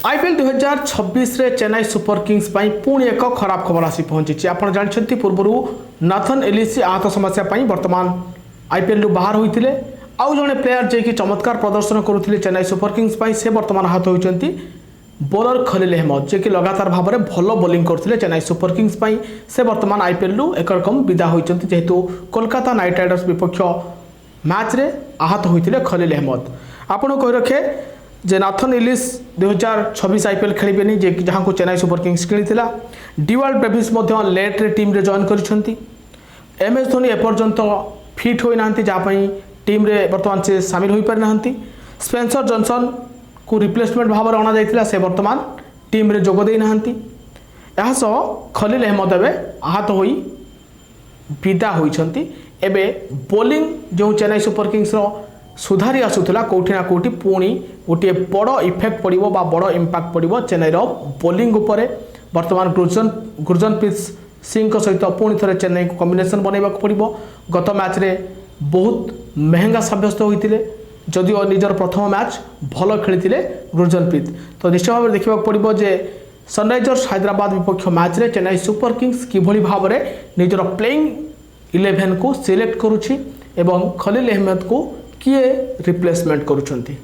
IPL 2026 रे Chennai super Kings पई पुणी एक खराब खबर आसी पहुंची। आप जानते पूर्व नाथन एलिसी आहत समस्या पई वर्तमान आईपीएल बाहर होते आउ जड़े प्लेयर जे कि चमत्कार प्रदर्शन करुले चेन्नई सुपर किंग्स पई से वर्तमान आहत होती बोलर खलील अहमद जे कि लगातार भाव में भल बोलिंग करते चेन्नई सुपर किंग्स पई से वर्तमान आईपीएल एक रकम विदा होती जेहेतु कोलकाता नाइट राइडर्स विपक्ष मैच रे आहत होते खलील अहमद। आपको कही रखे जे नाथन एलिस 2026 आईपीएल खेलेनि जहाँ को चेन्नई सुपर किंग्स किला डिवाल्ड ब्रेविस लेट रे टीम रे जॉइन करिसेंती। एमएस धोनी एपर्यंत फिट होना जहाँपाई टीम रे बर्तमान से सामिल हो पारि ना। स्पेंसर जॉनसन को रिप्लेसमेंट भाव में अणा जाइथिला से वर्तमान टीम रे जोग दे ना। खलील अहमद एवं आहत हो विदा होइछंती। एबे बोलिंग जो चेन्नई सुपर किंग्स रो सुधारी आसूला कौटी ना कौटी पुणी गोटे बड़ इफेक्ट पड़ो बड़ इंपैक्ट पड़ो चेन्नईर बोलिंग उपरे। वर्तमान गुरजनप्रीत सिंह सहित पुणी थे चेन्नई को कॉम्बिनेशन बनवाक पड़ो। गत मैच रे बहुत महंगा सब्यस्त होते जदिओ निजर प्रथम मैच भल खेली गुरजनप्रीत। तो निश्चय भाव में देखा पड़ो जे सनराइजर्स हैदराबाद विपक्ष मैच रे चेन्नई सुपर किंग्स किभली भाव में निजर प्लेइंग 11 को सिलेक्ट करुछि एवं खलील अहमद को किए रिप्लेसमेंट करुछंती।